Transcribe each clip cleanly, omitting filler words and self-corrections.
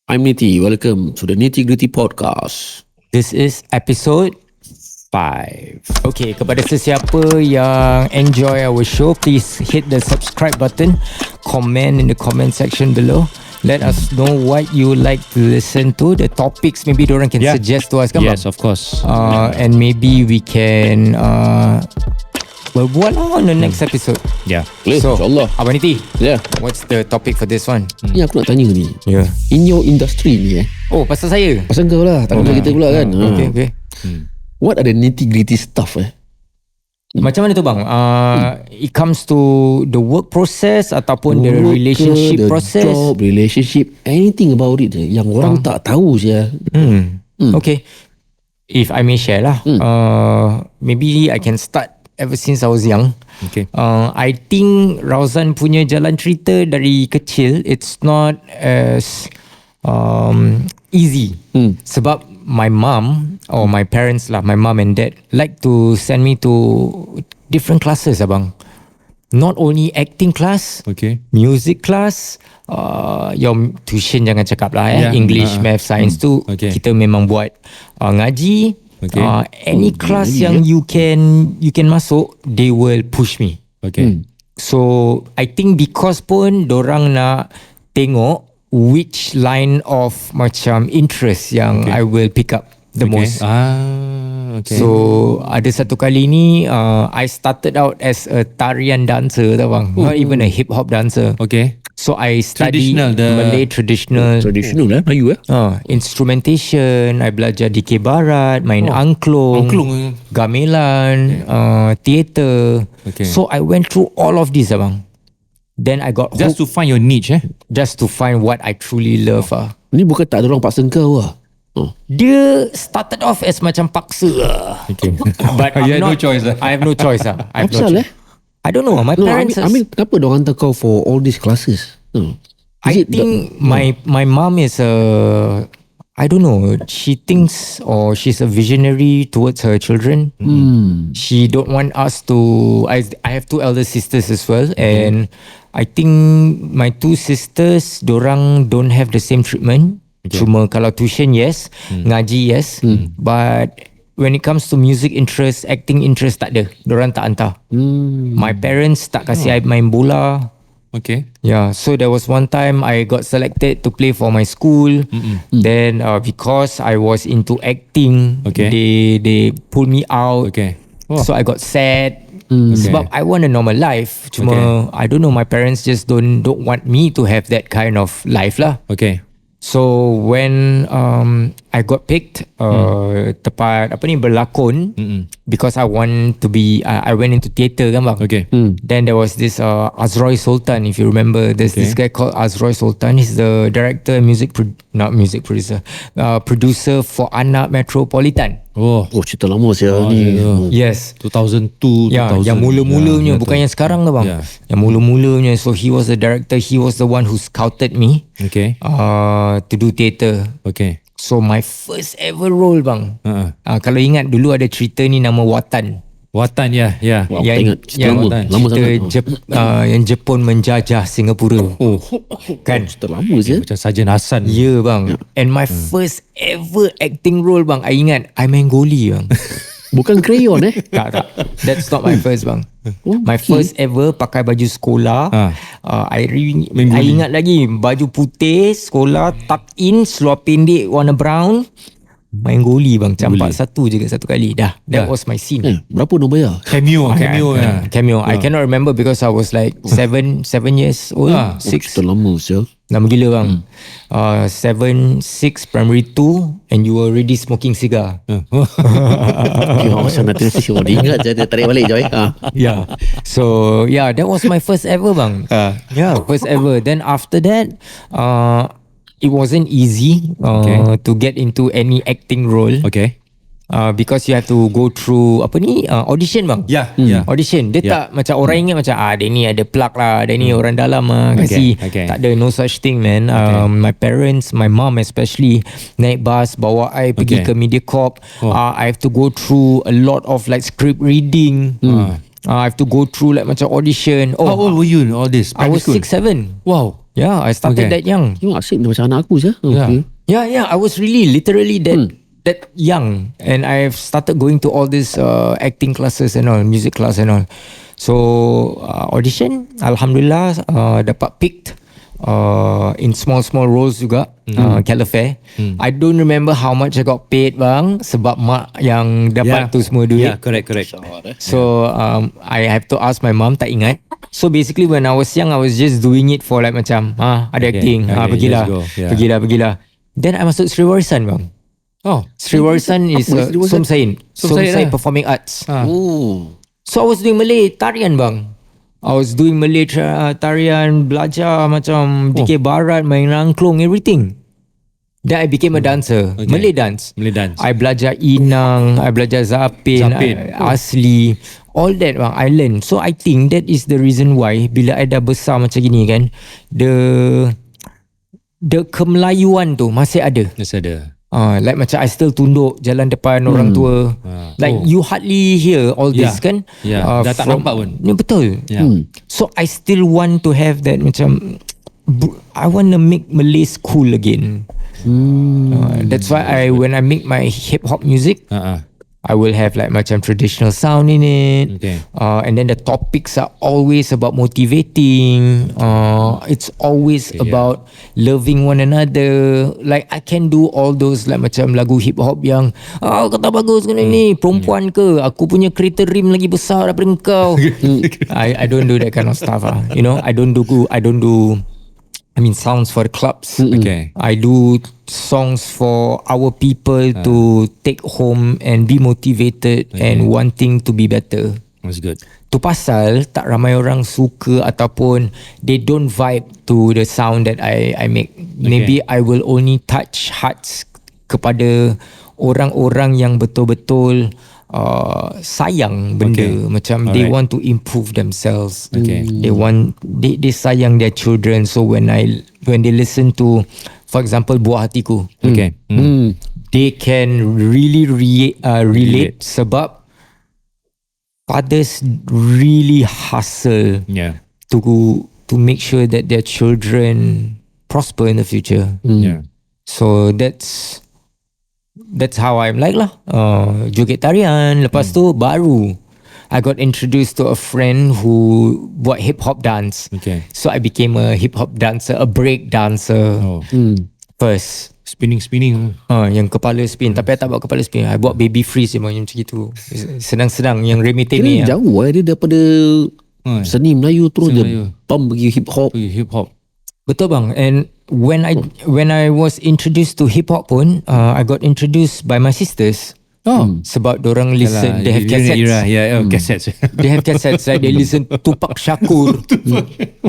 I'm Niti. Welcome to the Nitty Gritty Podcast. This is episode 5. Okay, kepada sesiapa yang enjoy our show, please hit the subscribe button, comment in the comment section below. Let us know what you like to listen to. The topics maybe diorang can suggest to us kan? Yes, of course. And maybe we can berbual on the next episode. Yeah. So, InsyaAllah. Abang Niti, Ya. what's the topic for this one? Ni aku nak tanya ni. Yeah. In your industry ni Oh, pasal saya? pasal kau lah. Tanya kita pula kan. Okay. What are the nitty gritty stuff Macam mana tu bang? It comes to the work process ataupun the relationship the process. job, relationship, anything about it yang orang tak tahu saya. Okay. If I may share lah, maybe I can start ever since I was young. Okay. I think Rauzan punya jalan cerita dari kecil, it's not as easy. Sebab my mom or my parents lah, my mom and dad like to send me to different classes abang. Not only acting class, Okay. music class, your tuition jangan cakap lah English, math, science tu Okay. kita memang buat ngaji. Okay. Any class yang you can masuk, they will push me. Okay. So I think because pun dorang nak tengok which line of macam interest yang I will pick up the most. Okay. So ada satu kali ni I started out as a tarian dancer tau bang. Not even a hip hop dancer. Okay. So I study Traditional, the- Malay traditional Traditional Melayu instrumentation. I belajar DK Barat, main angklung, gamelan, theater. Okay. So I went through all of this abang. Then I got Just to find your niche, just to find what I truly love Ni bukan tak ada orang paksa kau lah. Dia started off as macam paksa Okay. But You I'm had no not, choice lah. I have no choice I have no Apasal choice. I don't know. My No, I parents mean kenapa orang hantar kau for all these classes? I think my mom is I don't know. She thinks or she's a visionary towards her children. She don't want us to. I have 2 elder sisters as well, and I think my 2 sisters, dorang don't have the same treatment. Cuma kalau tuition yes, ngaji yes, but when it comes to music interest, acting interest tak ada. Dorang tak hantar. My parents tak kasih I main bola. Okay. Yeah, so there was one time I got selected to play for my school. Then because I was into acting, Okay. they pulled me out. Okay. So I got sad. Sebab I want a normal life. Cuma I don't know, my parents just don't want me to have that kind of life lah. Okay. So when I got picked tepat berlakon, because I want to be I went into theatre kan bang. Okay. Then there was this Azroy Sultan, if you remember. There's this guy called Azroy Sultan. He's the director, producer for Anak Metropolitan. Oh, cerita lama saya ni. Yes. 2002, Ya, 2000. yang mula-mulanya, bukan yang sekarang tu bang. Yeah. Yang mula-mulanya. So he was the director. He was the one who scouted me Okay. to do theatre. Okay. So my first ever role bang. Kalau ingat dulu ada cerita ni nama Watan. Watan, yeah. Wow, yang tak ingat. Cerita lama cerita sangat. yang Jepun menjajah Singapura. Kan? Cerita lama je. Macam Sarjan Hassan. Ya bang. And my first ever acting role bang, I ingat I main goli bang. Bukan crayon Tak. That's not my first bang. My first ever pakai baju sekolah. I ingat lagi baju putih sekolah, tuck in, seluar pendek warna brown. Main goli bang, campak satu je satu kali dah. That was my scene. Berapa nak bayar? Cameo. Cameo. I cannot remember because I was like 7 years old. 6. Cerita lama sial. Lama gila bang. 7, 6, primary 2, and you were already smoking cigar. Okay, macam nak terus dia ingat je, dia tarik balik je. Yeah. So yeah, that was my first ever bang. Yeah, first ever. Then after that, it wasn't easy to get into any acting role. Okay. Because you have to go through audition bang. Yeah. Audition. Dia tak macam orang ingat macam dia ni ada plug lah, dia ni orang dalam kasi. Okay. Tak ada, no such thing man. My parents, my mom especially, naik bus bawa I pergi ke Mediacorp. I have to go through a lot of like script reading. I have to go through like macam audition. How old were you in all this? I was 6, 7. Wow. Yeah, I started that young. You asyik macam anak aku je. Okay. Yeah, I was really literally that young, and I've started going to all these acting classes and all, music class and all. So audition, alhamdulillah, dapat picked in small roles juga, Calafare. I don't remember how much I got paid bang, sebab mak yang dapat tu semua duit. Yeah, correct. So I have to ask my mom, tak ingat. So basically when I was young, I was just doing it for like macam ada acting, pergilah, let's go. Yeah. pergilah. Then I masuk Sri Warisan bang. Oh, Sri Warisan is Sri Warisan? Som Said lah. Performing Arts. Oh. So I was doing Malay tarian bang. I was doing Malay tarian, belajar macam DK Barat, main rangklong, everything. Then I became a dancer. Okay. Malay dance. I belajar inang, I belajar zapin. Asli. All that bang, I learn. So I think that is the reason why bila I dah besar macam gini kan, the kemelayuan tu masih ada. Masih ada. Like macam I still tunduk jalan depan orang tua. Like you hardly hear all this kan. Dah tak nampak pun. Ya, betul. So I still want to have that macam I want to make Malay cool again. That's why when I make my hip hop music, I will have like macam traditional sound in it. Okay. And then the topics are always about motivating. It's always about loving one another. Like I can do all those like macam lagu hip hop yang kata bagus kena ni, perempuan ke, aku punya kereta rim lagi besar daripada engkau. I don't do that kind of stuff. You know, I don't do sounds for the clubs. Okay. I do songs for our people to take home and be motivated and wanting to be better. That's good. Tu pasal tak ramai orang suka ataupun they don't vibe to the sound that I make. Maybe I will only touch hearts kepada orang-orang yang betul-betul sayang benda, macam they want to improve themselves. They sayang their children. So when they listen to, for example, Buah Hatiku, they can really relate sebab fathers really hustle to make sure that their children prosper in the future. So that's how I'm like lah. Joget tarian. Lepas tu baru I got introduced to a friend who buat hip hop dance. So I became a hip hop dancer, a break dancer. First Spinning. yang kepala spin. Tapi I tak buat kepala spin. I buat baby freeze macam gitu. Senang-senang. Yang remeh-temeh. Kira jauh dia daripada seni Melayu terus dia pump pergi hip hop. Betul bang. And when I was introduced to hip hop pun, I got introduced by my sisters. Sebab dorang listen, they have cassettes. Cassettes. They have cassettes, like they listen Tupac Shakur,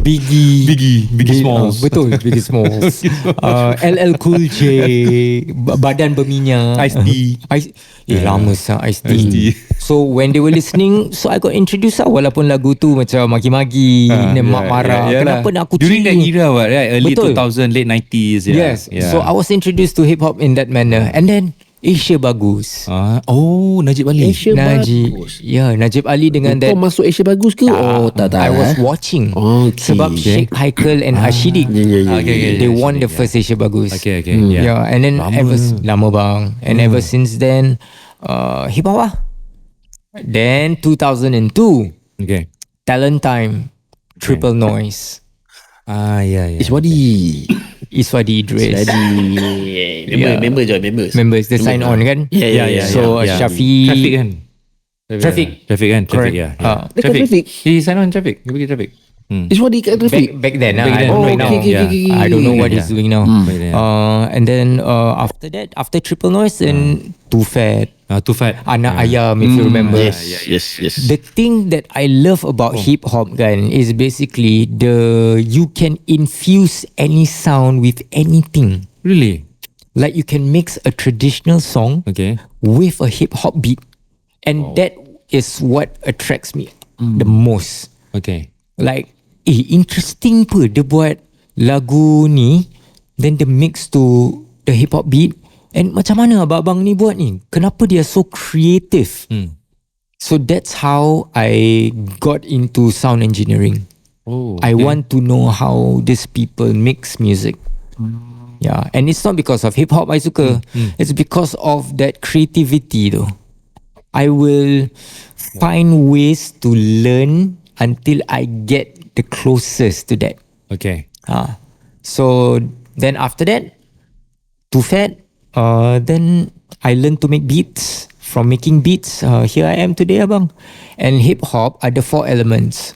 Biggie Smalls. Betul, Biggie Smalls. LL Cool J, Badan Berminyak, Ice lama sah Ice-T. So when they were listening, so I got introduced lah. Walaupun lagu tu macam maki-maki, mak marah. Kenapa nak aku during that era, right? Early Betul. 2000, late 90s. Yes. So I was introduced to hip hop in that manner. And then Asia Bagus. Najib Ali. Najib Ali dengan that. Kau masuk Asia Bagus ke? Tak. I was watching. Sebab Sheikh Haikal and Hashidik, they won the first Asia Bagus. And then lama bang. And ever since then, hip hop lah. Then 2002, Talent Time, Triple Noise. Iswadi Idris. Members. They sign on kan? So Shafi. Traffic kan? Traffic. Traffic. He sign on Traffic. He pergi Traffic. Iswadi kat Traffic. Back then. I don't know now. I don't know what he's doing now. And then after that, after Triple Noise, then Too Fat. Anak Ayam, if you remember. Yes. The thing that I love about hip hop kan is basically you can infuse any sound with anything. Really? Like you can mix a traditional song with a hip hop beat, and that is what attracts me the most. Like interesting pun dia buat lagu ni, then the mix to the hip hop beat. And macam mana abang-abang ni buat ni? Kenapa dia so creative? So that's how I got into sound engineering. I want to know how these people mix music. Yeah, and it's not because of hip hop I suka. It's because of that creativity though. I will find ways to learn until I get the closest to that. Okay. So then after that, too fat. Then I learned to make beats. From making beats, here I am today, abang. And hip hop are the 4 elements.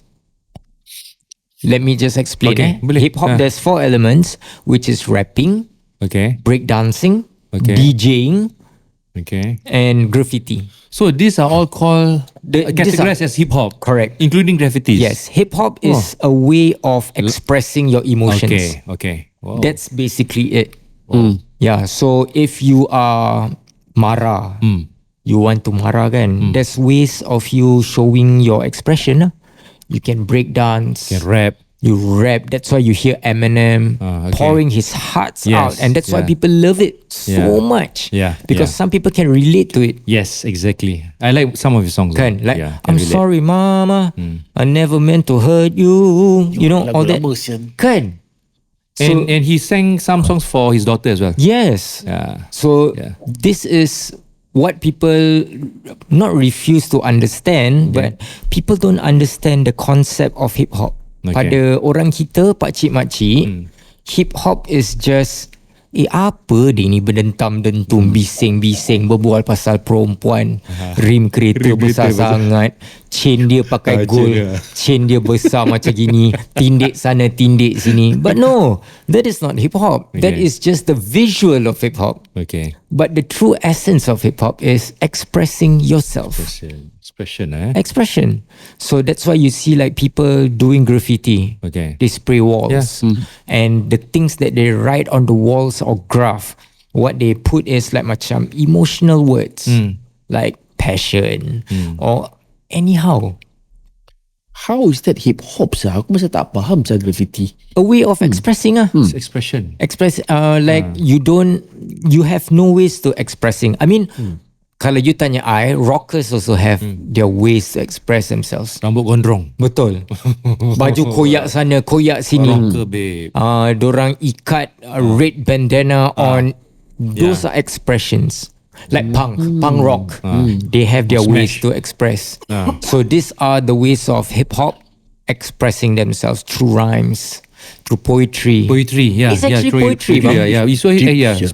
Let me just explain. Hip hop, there's 4 elements, which is rapping, breakdancing, DJing, and graffiti. So these are all called categorized as hip hop, correct? Including graffitis. Yes, hip hop is a way of expressing your emotions. Okay. Wow. That's basically it. Yeah. So if you are marah, you want to marah kan? There's ways of you showing your expression. You can break dance. You can rap. You rap. That's why you hear Eminem pouring his hearts out. And that's why people love it so much. Yeah. Because some people can relate to it. Yes, exactly. I like some of your songs. Kan? Like, I'm sorry, mama. I never meant to hurt you. You know, all that. Kan? So, and he sang some songs for his daughter as well. Yes. Yeah. So this is what people not refuse to understand, but people don't understand the concept of hip hop. Pada orang kita, pakcik makcik, hip hop is just apa dia ni berdentam-dentum, bising-bising, berbual pasal perempuan, rim kereta besar sangat, chain dia pakai gold, chain dia besar macam gini, tindik sana, tindik sini. But no, that is not hip hop. That is just the visual of hip hop. But the true essence of hip hop is expressing yourself. Expression. So that's why you see like people doing graffiti. They spray walls. And the things that they write on the walls or graph, what they put is like macam emotional words. Like passion or anyhow. How is that hip hop sah? Aku masih tak faham sah graffiti. A way of expressing It's expression. Like you have no ways to expressing. I mean, kalau you tanya I, rockers also have their ways to express themselves. Rambut gondrong. Betul. Baju koyak sana, koyak sini. Rocker, babe. Dorang ikat red bandana on. Those are expressions. Like punk rock. They have their ways to express. So these are the ways of hip hop expressing themselves through rhymes, through poetry. It's actually poetry. It's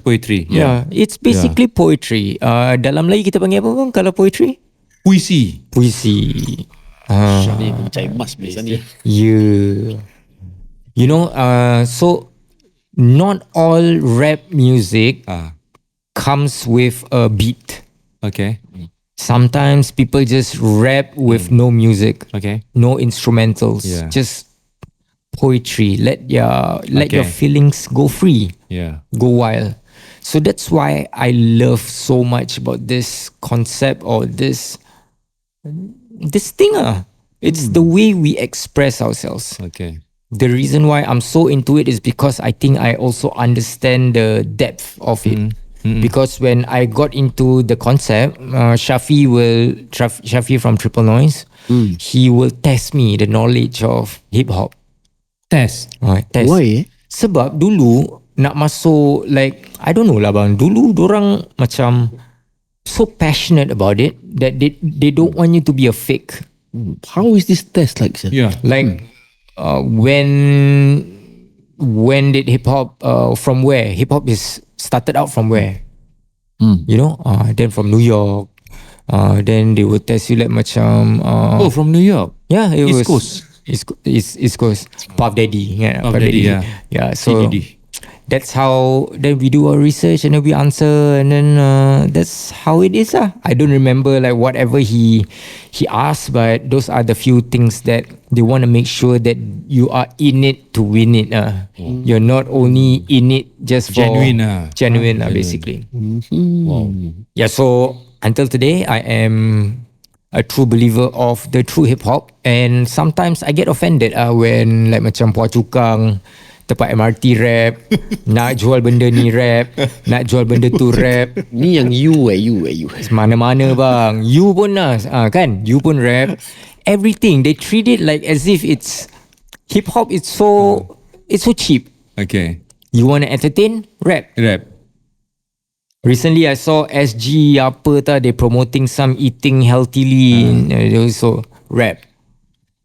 poetry. It's basically poetry. Dalam Melayu kita panggil apa bang kalau poetry? Puisi. Ni macam emas biasa ni. Yeah. You know, so not all rap music comes with a beat. Sometimes people just rap with no music, no instrumentals, just poetry. Let your feelings go free, go wild. So that's why I love so much about this concept or this thing. It's the way we express ourselves. The reason why I'm so into it is because I think I also understand the depth of it. Because when I got into the concept, Shafi from Triple Noise, he will test me the knowledge of hip hop. Test. Why? Sebab dulu nak masuk, like I don't know lah bang, dulu dorang macam so passionate about it that they don't want you to be a fake. How is this test like, sir? Like when did hip hop from where? Hip hop is started out from where? You know, then from New York. Then they would test you like macam from New York. Yeah, it East was Coast. East Coast. Puff Daddy. Puff Daddy. Yeah. So CDD. that's how then we do our research and then we answer and then that's how it is. I don't remember like whatever he asked, but those are the few things that they want to make sure that you are in it to win it. You're not only in it just for genuine basically. Wow. Yeah, so until today I am a true believer of the true hip hop, and sometimes I get offended when like macam puak cukang tempat MRT rap, nak jual benda ni rap, nak jual benda tu rap. Ni yang you. Mana-mana bang, you pun lah kan, you pun rap. Everything they treat it like as if it's hip hop is it's so cheap. Okay. You want to entertain? Rap. Recently, I saw SG apa ta, they promoting some eating healthily. They also rap.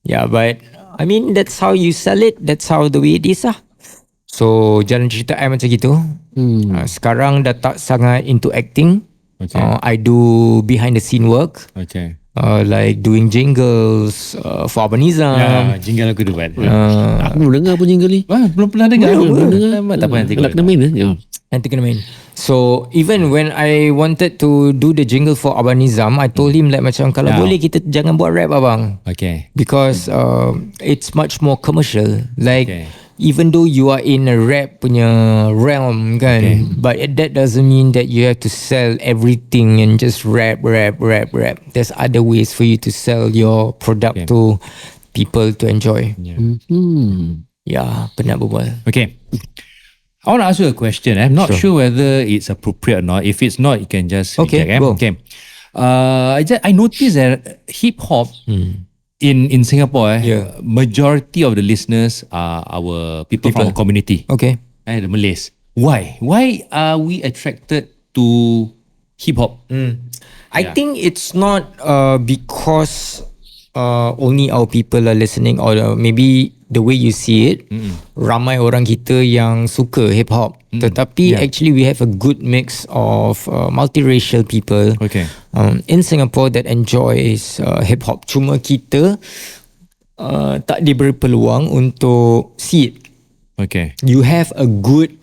Yeah, but I mean that's how you sell it. That's how the way it is lah. So jalan cerita I macam gitu. Sekarang dah tak sangat into acting. Okay. I do behind the scene work. Okay. Like doing jingles for Abanizam. Ya, jingle aku tu buat. Aku belum dengar pun jingle ni. Wah, belum pernah dengar. Belum dengar. Tak apa, nanti Nak kena main ya. Nanti kena main. So even when I wanted to do the jingle for Abanizam, I told him like macam kalau boleh kita jangan buat rap abang. Okay. Because it's much more commercial. Like Okay. even though you are in a rap punya realm kan, but that doesn't mean that you have to sell everything and just rap. There's other ways for you to sell your product to people to enjoy. Yeah, penat berbual. Okay. I want to ask you a question. I'm not sure whether it's appropriate or not. If it's not, you can just reject. Go. Okay. I noticed that hip hop in Singapore, majority of the listeners are our people from our community. Okay. The Malays. Why? Why are we attracted to hip hop? I think it's not because only our people are listening, or maybe the way you see it, ramai orang kita yang suka hip hop. Tetapi actually we have a good mix of multiracial people in Singapore that enjoys hip hop. Cuma kita tak diberi peluang untuk see it. Okay. You have a good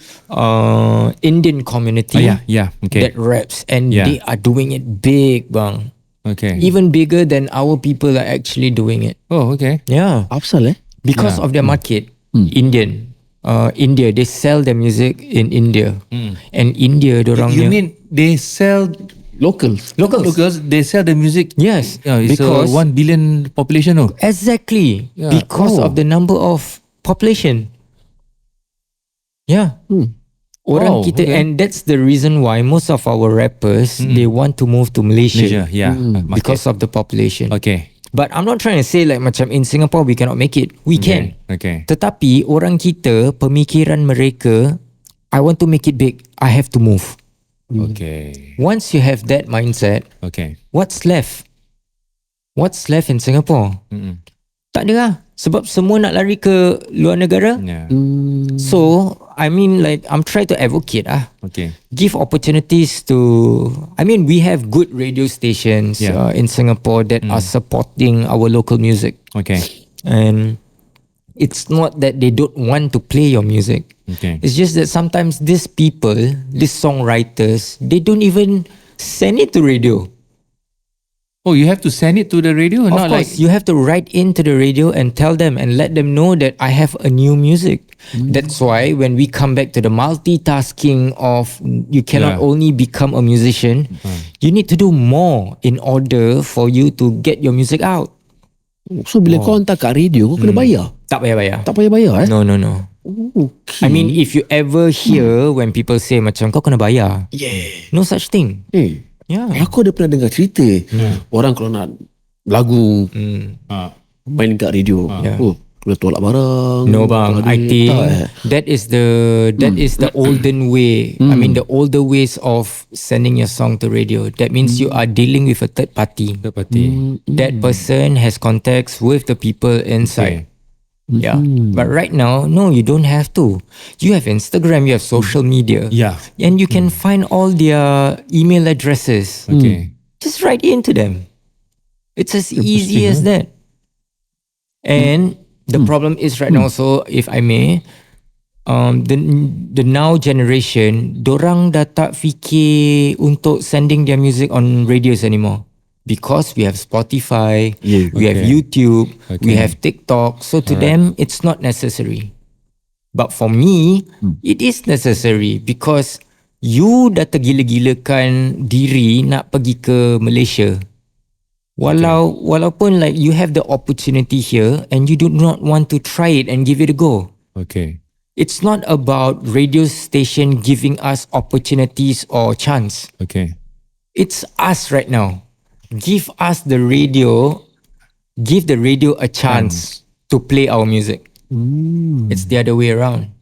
Indian community that raps and they are doing it big bang. Okay. Even bigger than our people are actually doing it. Oh, okay. Yeah. Apasal Because of their market, India, they sell their music in India, and India, You mean they sell locals? They sell the music. Yes, it's because 1 billion population. No? Exactly, because of the number of population. Yeah. Orang kita, and that's the reason why most of our rappers they want to move to Malaysia. Because of the population. Okay. But I'm not trying to say like macam in Singapore we cannot make it. We can. Okay. Tetapi orang kita, pemikiran mereka, I want to make it big, I have to move. Okay. Once you have that mindset, what's left? What's left in Singapore? Tak ada lah. Sebab semua nak lari ke luar negara. So I mean like I'm trying to advocate give opportunities to, I mean we have good radio stations in Singapore that are supporting our local music. And it's not that they don't want to play your music. It's just that sometimes these people, these songwriters, they don't even send it to radio. Oh, you have to send it to the radio? Of course, you have to write into the radio and tell them and let them know that I have a new music. That's why when we come back to the multitasking of you cannot only become a musician, you need to do more in order for you to get your music out. So bila kau hantar kat radio, kau kena bayar? Tak payah bayar. Tak payah bayar No. Okay. I mean, if you ever hear when people say macam kau kena bayar, no such thing. Aku ada pernah dengar cerita orang kalau nak lagu main kat radio, kena tolak barang. No bang, I think that is the olden way. I mean the older ways of sending your song to radio. That means you are dealing with a third party. That person has contacts with the people inside. But right now, no, you don't have to. You have Instagram, you have social media, and you can find all their email addresses. Just write into them. It's as easy as that. And the problem is right now, so if I may, the now generation, dorang dah tak fikir untuk sending their music on radios anymore. Because we have Spotify, we have YouTube, we have TikTok. So to them, it's not necessary. But for me, it is necessary because you dah tergila-gilakan diri nak pergi ke Malaysia. Walaupun like you have the opportunity here and you do not want to try it and give it a go. It's not about radio station giving us opportunities or chance. It's us right now. Give the radio a chance to play our music. It's the other way around.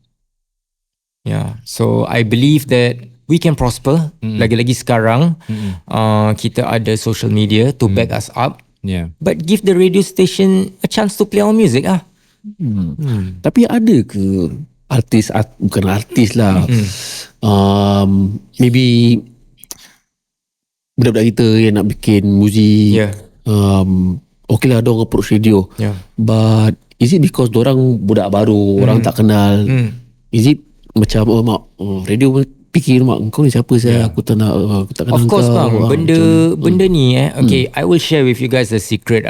Yeah. So I believe that we can prosper. Lagi-lagi sekarang kita ada social media to back us up. Yeah. But give the radio station a chance to play our music ah. Tapi ada ke artis, bukan artis lah, maybe budak-budak kita yang nak bikin muzik, okay lah dorang approach radio, but is it because dorang budak baru, orang tak kenal, is it macam radio fikir mak kau ni siapa saya, aku tak kenal. Of course bang, benda ni okay, I will share with you guys the secret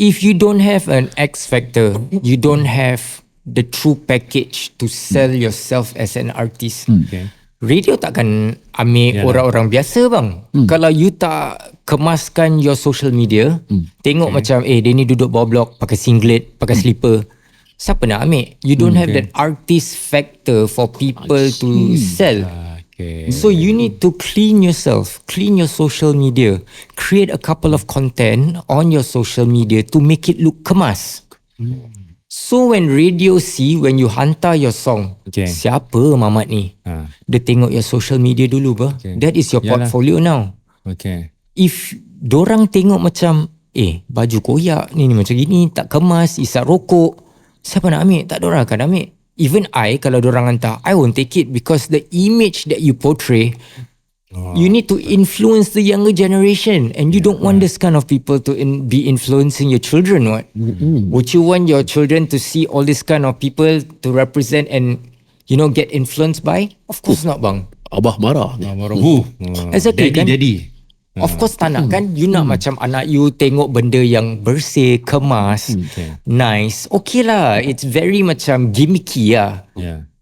If you don't have an X factor, you don't have the true package to sell yourself as an artist. Radio takkan ambil orang-orang biasa bang. Kalau you tak kemaskan your social media, tengok macam dia ni duduk bawah blok pakai singlet, pakai slipper, siapa nak ambil? You don't have that artist factor for people to sell. So you need to clean yourself, clean your social media, create a couple of content on your social media to make it look kemas. So when radio see, when you hantar your song, siapa Mamat ni? Dia tengok your social media dulu bah. That is your portfolio now. If dorang tengok macam, baju koyak ni macam gini, tak kemas, isap rokok, siapa nak ambil? Tak dorang akan ambil. Even I, kalau dorang hantar, I won't take it because the image that you portray, you need to influence the younger generation, and you don't want this kind of people to be influencing your children. What? Would you want your children to see all this kind of people to represent and get influenced by? Of course not bang. Abah marah. Exactly. Daddy. Of course tak nak kan. You nak macam anak you tengok benda yang bersih, kemas, nice. Okay lah, it's very macam gimmicky lah.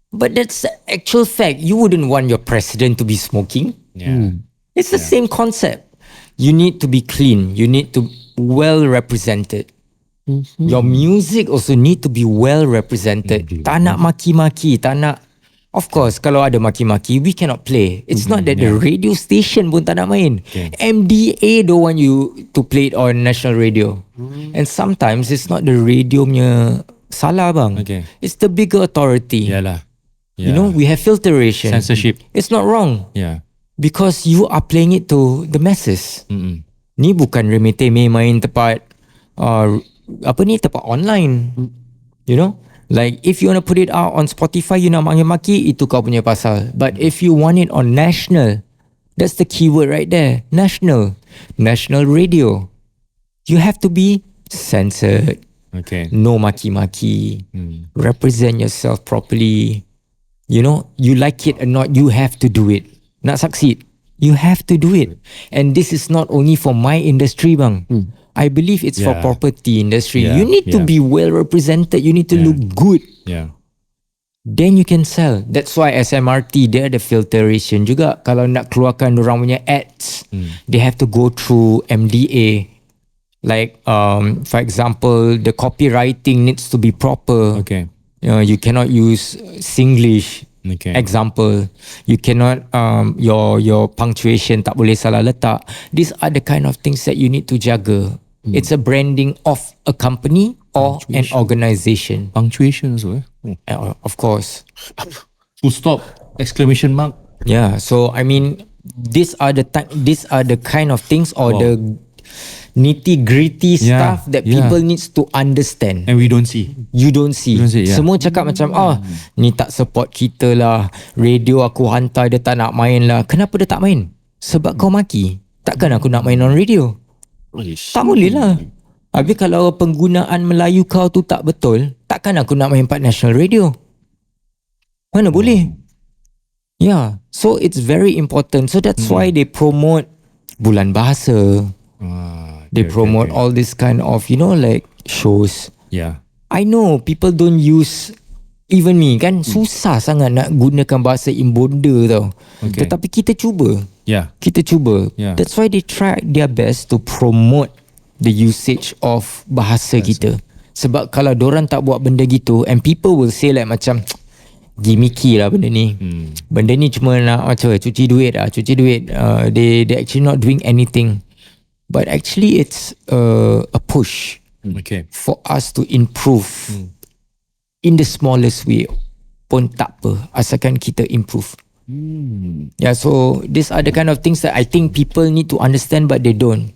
But that's the actual fact. You wouldn't want your president to be smoking. It's the same concept. You need to be clean. You need to well represented. Your music also need to be well represented. Tak nak maki-maki, tak nak. Of course, kalau ada maki-maki, we cannot play. It's not that the radio station pun tak nak main. MDA don't want you to play it on national radio. And sometimes it's not the radio punya salah bang. It's the bigger authority. We have filtration. Censorship. It's not wrong. Because you are playing it to the masses. Ni bukan remeh-temeh main tempat tempat online. Like if you want to put it out on Spotify, you nak maki-maki, itu kau punya pasal. But if you want it on national, that's the keyword right there. National radio. You have to be censored. No maki-maki. Represent yourself properly. You like it or not, you have to do it. Nak succeed, you have to do it. And this is not only for my industry bang. I believe it's for property industry. You need to be well represented. You need to look good. Then you can sell. That's why SMRT dia ada filtration juga. Kalau nak keluarkan orang punya ads, they have to go through MDA. Like for example, the copywriting needs to be proper. You cannot use Singlish. Example, you cannot your punctuation tak boleh salah letak. These are the kind of things that you need to jaga. It's a branding of a company or an organization. Punctuation also. Of course. Full stop, exclamation mark. Yeah, so I mean, these are the kind of things or the nitty-gritty stuff that people needs to understand. And we don't see. You don't see. Semua cakap macam ni tak support kita lah. Radio aku hantar dia tak nak main lah. Kenapa dia tak main? Sebab kau maki. Takkan aku nak main on radio? Tak boleh lah. Habis kalau penggunaan Melayu kau tu tak betul, takkan aku nak main part national radio? Mana boleh? So it's very important. So that's why they promote Bulan Bahasa. They promote all this kind of like shows. I know people don't use, even me kan, susah sangat nak gunakan bahasa imbonda tau. Tetapi kita cuba. Kita cuba. That's why they try their best to promote the usage of bahasa kita. Sebab kalau dorang tak buat benda gitu, and people will say like macam gimmicky lah benda ni. Benda ni cuma nak macam cuci duit. They actually not doing anything. But actually it's a push for us to improve in the smallest way pun tak apa, asalkan kita improve. Yeah, so these are the kind of things that I think people need to understand, but they don't.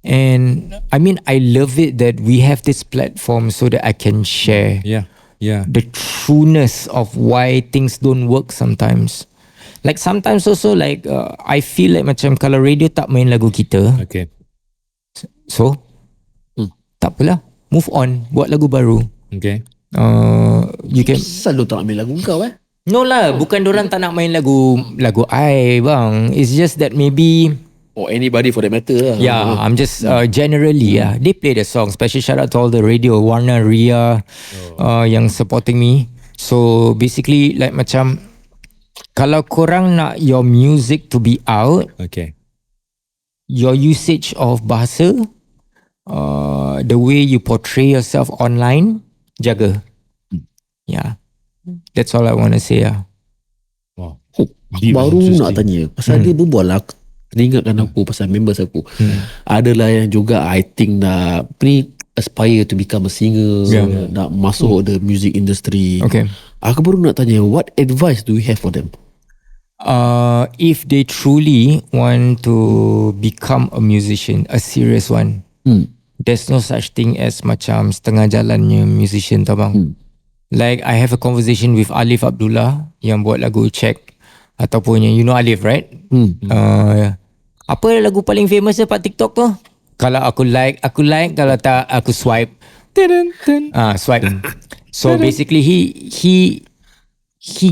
And I mean, I love it that we have this platform so that I can share the trueness of why things don't work sometimes. Like sometimes also like I feel like macam kalau radio tak main lagu kita, Okay. so tak apalah, move on, buat lagu baru. Okay. You can Selalu tak ambil lagu kau no lah, bukan dorang tak nak main lagu I bang. It's just that maybe or anybody for that matter lah. yeah, I'm just generally they play the song. Special shout out to all the radio Warner, Ria yang supporting me. So basically like macam kalau korang nak your music to be out, Okay. your usage of bahasa, the way you portray yourself online, jaga. Yeah, that's all I want to say lah. Wow. Baru nak tanya pasal dia berbual lah, teringatkan aku pasal members aku. Adalah yang juga I think nak aspire to become a singer, nak masuk the music industry. Okay. Aku baru nak tanya, what advice do you have for them? If they truly want to become a musician, a serious one, there's no such thing as macam setengah jalannya musician tau bang. Like I have a conversation with Alif Abdullah yang buat lagu Check, ataupun yang you know Alif, right? Apa lagu paling famous dia pak TikTok tu? Kalau aku like, kalau tak aku swipe. Swipe. So basically he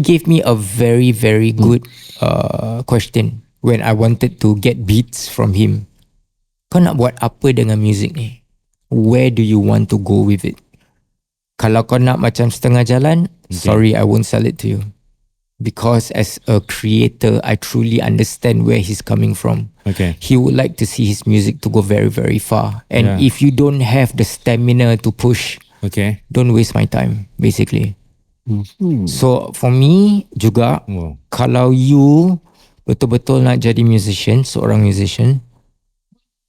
gave me a very very good question when I wanted to get beats from him. Kau nak buat apa dengan music ni? Where do you want to go with it? Kalau kau nak macam setengah jalan, sorry, I won't sell it to you. Because as a creator, I truly understand where he's coming from. Okay. He would like to see his music to go very, very far. And if you don't have the stamina to push, don't waste my time, basically. So for me juga, kalau you betul-betul nak jadi musician, seorang musician,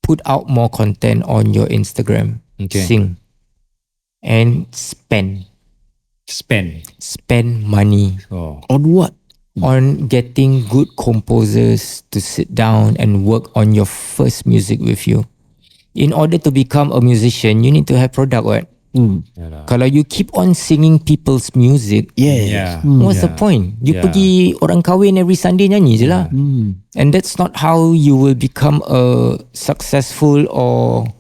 put out more content on your Instagram. Sing. And spend money. On what? On getting good composers to sit down and work on your first music with you. In order to become a musician, you need to have product, what? Kalau you keep on singing people's music, what's the point? You pergi orang kahwin every Sunday nyanyi je lah. And that's not how you will become a successful or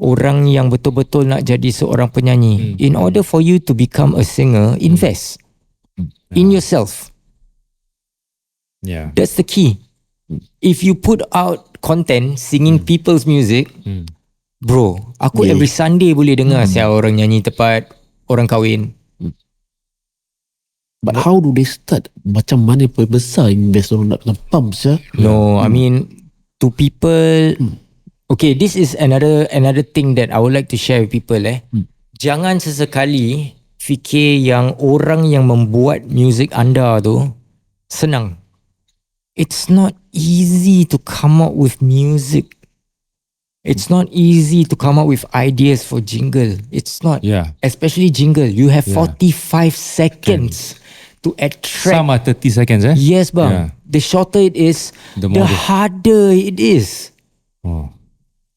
orang yang betul-betul nak jadi seorang penyanyi. In order for you to become a singer, invest in yourself. That's the key. If you put out content singing people's music, bro, aku every Sunday boleh dengar siapa orang nyanyi tepat orang kahwin. But how do they start? Macam mana besar invest orang nak kena pump sah? No, I mean to people. Okay, this is another thing that I would like to share with people. Jangan sesekali fikir yang orang yang membuat music anda tu senang. It's not easy to come up with music. It's not easy to come up with ideas for jingle. It's not. Especially jingle. You have 45 seconds to attract. Some are 30 seconds, Yes, bang. The shorter it is, the harder it is.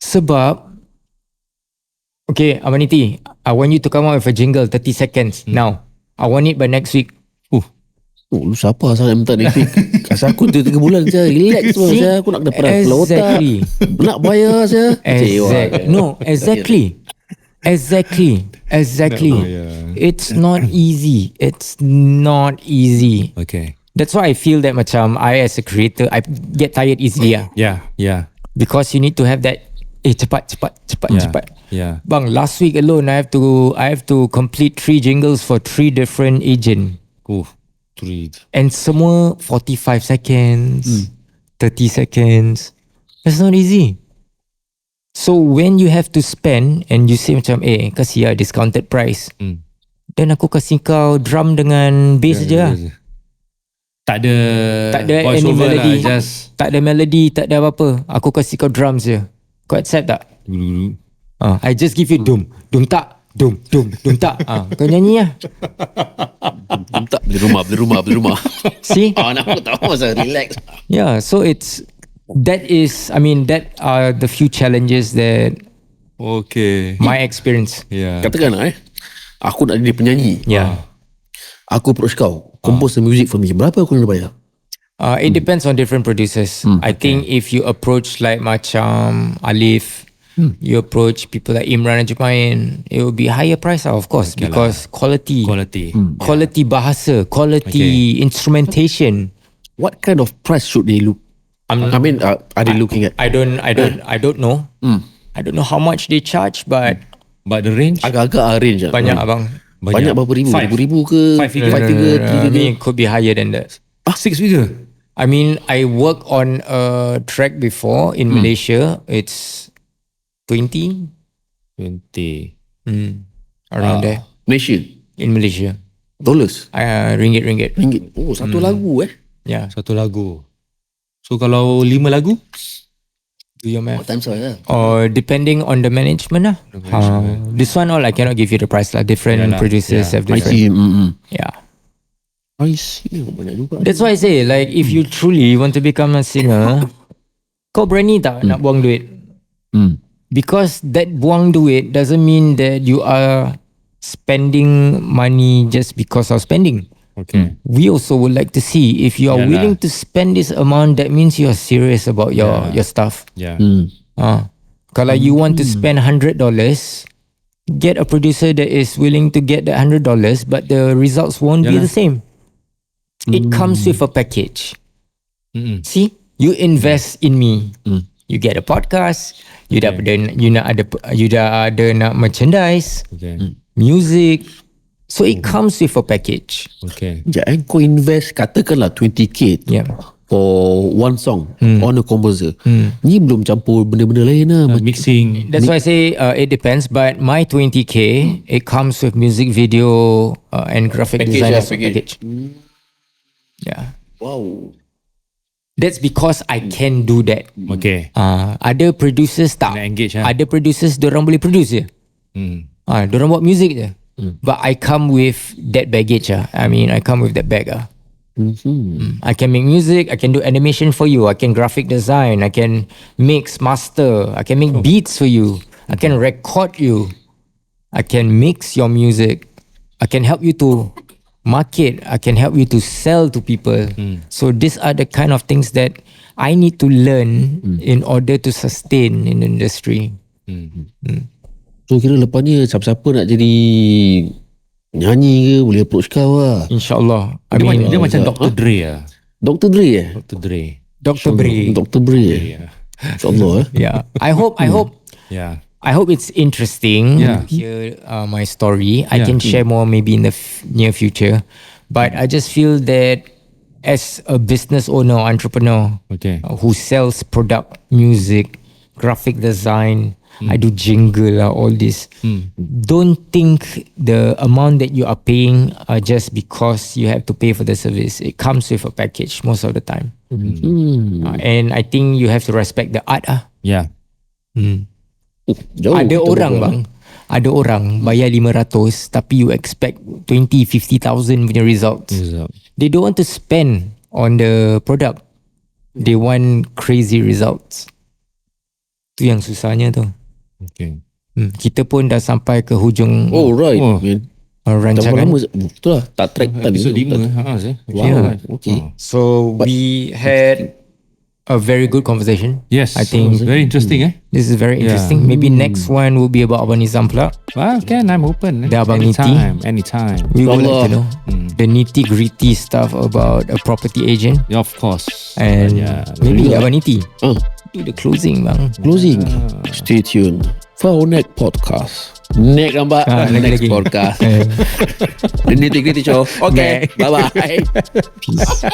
Sebab, okay, Amaniti, I want you to come out with a jingle 30 seconds now. I want it by next week. Lu siapa asal minta next week? Kasih aku 3 bulan je. Relax semua je. Aku nak dapat pelotak. Nak bayar je. No, exactly. It's not easy. It's not easy. Okay. That's why I feel that macam I as a creator, I get tired easily. Yeah. Because you need to have that cepat. Bang, last week alone I have to complete 3 jingles for 3 different agent. 3. And semua 45 seconds, 30 seconds. That's not easy. So when you have to spend and you say macam kasih lah discounted price, then aku kasih kau drum dengan bass je lah. Tak ada any melody lah, tak ada melody, tak ada apa-apa. Aku kasih kau drums je. Kau accept tak? I just give you dum tak Dum tak. Kau nyanyi lah. Tak, beli rumah. See? Nak aku tahu masa relax. Yeah, so that are the few challenges that Okay. my experience. Yeah. Katakan aku nak jadi penyanyi. Yeah. Aku approach kau, compose the music for me. Berapa aku kena bayar? It depends on different producers. I think if you approach like macam Alif, you approach people like Imran and Jumain, it will be higher price of course, because quality bahasa, quality instrumentation. What kind of price should they look? Are they looking at? I don't know. I don't know how much they charge, but the range? Agak-agak range. Banyak abang. Banyak berapa ribu? Ribu ke? 5 figure? 5 figure? 3 I figure? mean, it could be higher than that. 6 figure? I mean, I worked on a track before in Malaysia. It's 20 around there Malaysia? in Malaysia. Dollars? Ringgit. Oh, satu lagu Yeah. Satu lagu. So kalau 5 lagu? Do your math. What time saya? Or depending on the management lah. This one all I cannot give you the price lah. Different producers have I different. see. Yeah. I see. Banyak juga. That's why I say, like, if you truly want to become a singer, kau berani tak nak buang duit? Because that buang duit doesn't mean that you are spending money just because of spending. Okay. We also would like to see if you are willing to spend this amount, that means you are serious about your stuff. Yeah. Kalau you want to spend $100, get a producer that is willing to get that $100, but the results won't be the same. It comes with a package. See, you invest in me. You get a podcast. You dah ada nak merchandise, music. So it comes with a package. Okay. Kau invest katakanlah 20k for one song on a composer. Ni belum campur benda-benda lain lah. Mixing. That's why I say it depends. But my 20k, it comes with music video and graphic design package. Yeah. Wow. That's because I can do that. Okay. Ada producers tak. Engage, Ada producers diorang boleh produce je. Diorang buat music je. But I come with that baggage. I mean, I come with that bag. I can make music. I can do animation for you. I can graphic design. I can mix, master. I can make beats for you. I can record you. I can mix your music. I can help you to market. I can help you to sell to people. So these are the kind of things that I need to learn in order to sustain in the industry. So kira lepas ni siapa-siapa nak jadi nyanyi ke boleh approach kau lah. InsyaAllah. Dia macam Dr. Dre lah. Dr. Dre Dr. Dre. Dr. Dre. Dr. Dre. InsyaAllah Yeah. I hope Yeah. I hope it's interesting to hear my story. I can share more maybe in the near future. But I just feel that as a business owner, entrepreneur, who sells product, music, graphic design, I do jingle, all this. Don't think the amount that you are paying just because you have to pay for the service. It comes with a package most of the time. And I think you have to respect the art. Yeah. Ada orang bayar 500 tapi you expect 20-50,000 punya results. They don't want to spend on the product. They want crazy results. Tu yang susahnya tu. Okay. Kita pun dah sampai ke hujung rancangan. Betul lah. Tak track tadi. Episode 5. Wow. Okay. So we had a very good conversation. Yes. I think very interesting. This is very interesting. Maybe next one will be about Abang Nizam pula. Well, I'm open. The Abang Anytime. We would like to know the nitty-gritty stuff about a property agent. Yeah, of course. And maybe Abang Niti do the closing bang. Closing. Stay tuned for our next podcast. Next nampak next podcast. The nitty-gritty show. Okay. Bye-bye. Peace.